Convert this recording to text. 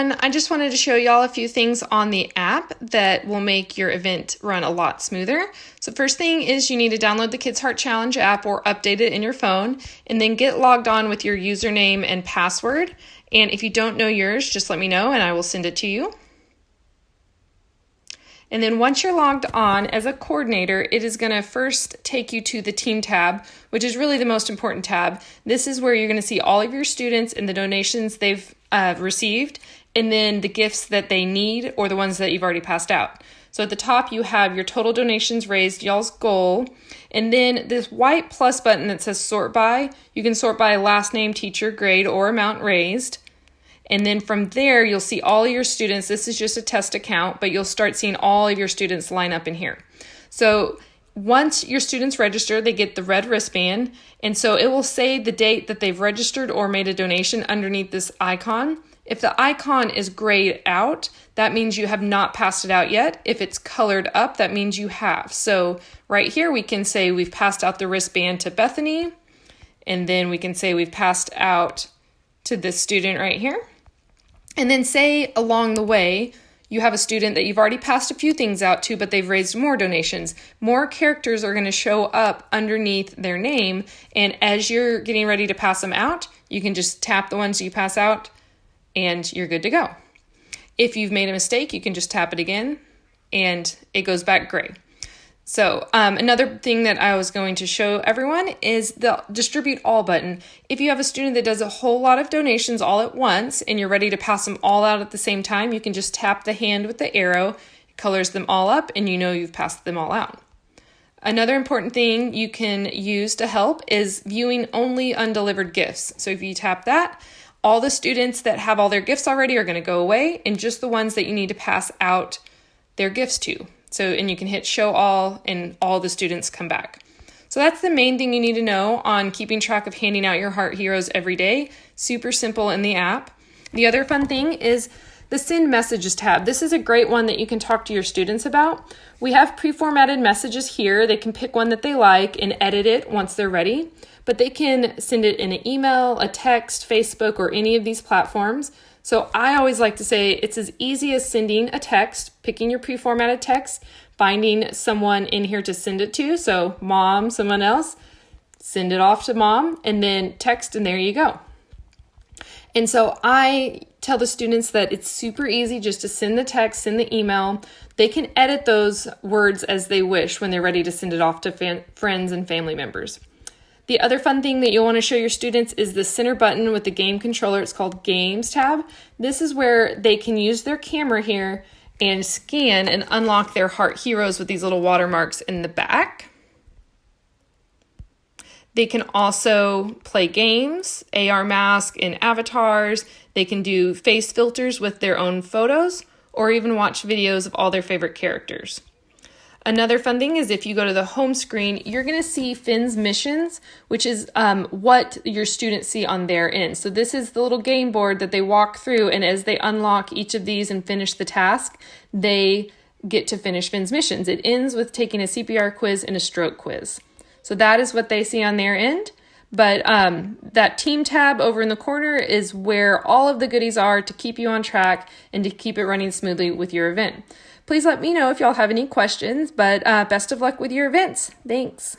everyone. I just wanted to show y'all a few things on the app that will make your event run a lot smoother. So first thing is you need to download the Kids Heart Challenge app or update it in your phone, and then get logged on with your username and password. And if you don't know yours, just let me know and I will send it to you. And then once you're logged on as a coordinator, it is going to first take you to the team tab, which is really the most important tab. This is where you're going to see all of your students and the donations they've received, and then the gifts that they need or the ones that you've already passed out. So at the top, you have your total donations raised, y'all's goal, and then this white plus button that says sort by. You can sort by last name, teacher, grade, or amount raised. And then from there, you'll see all of your students. This is just a test account, but you'll start seeing all of your students line up in here. So once your students register, they get the red wristband. And so it will say the date that they've registered or made a donation underneath this icon. If the icon is grayed out, that means you have not passed it out yet. If it's colored up, that means you have. So right here, we can say we've passed out the wristband to Bethany. And then we can say we've passed out to this student right here. And then say along the way, you have a student that you've already passed a few things out to, but they've raised more donations. More characters are going to show up underneath their name. And as you're getting ready to pass them out, you can just tap the ones you pass out and you're good to go. If you've made a mistake, you can just tap it again and it goes back gray. So another thing that I was going to show everyone is the distribute all button. If you have a student that does a whole lot of donations all at once and you're ready to pass them all out at the same time, you can just tap the hand with the arrow, it colors them all up, and you know you've passed them all out. Another important thing you can use to help is viewing only undelivered gifts. So if you tap that, all the students that have all their gifts already are going to go away, and just the ones that you need to pass out their gifts to. So, and you can hit show all and all the students come back. So that's the main thing you need to know on keeping track of handing out your Heart Heroes every day. Super simple in the app. The other fun thing is the Send Messages tab. This is a great one that you can talk to your students about. We have pre-formatted messages here. They can pick one that they like and edit it once they're ready, but they can send it in an email, a text, Facebook, or any of these platforms. So I always like to say it's as easy as sending a text, picking your pre-formatted text, finding someone in here to send it to. So mom, someone else, send it off to mom, and then text, and there you go. And so I tell the students that it's super easy just to send the text, send the email. They can edit those words as they wish when they're ready to send it off to friends and family members. The other fun thing that you'll want to show your students is the center button with the game controller. It's called Games tab. This is where they can use their camera here and scan and unlock their Heart Heroes with these little watermarks in the back. They can also play games, AR mask and avatars. They can do face filters with their own photos, or even watch videos of all their favorite characters. Another fun thing is if you go to the home screen, you're going to see Finn's missions, which is what your students see on their end. So this is the little game board that they walk through, and as they unlock each of these and finish the task, they get to finish Finn's missions. It ends with taking a CPR quiz and a stroke quiz. So that is what they see on their end. But that team tab over in the corner is where all of the goodies are to keep you on track and to keep it running smoothly with your event. Please let me know if y'all have any questions, but best of luck with your events. Thanks.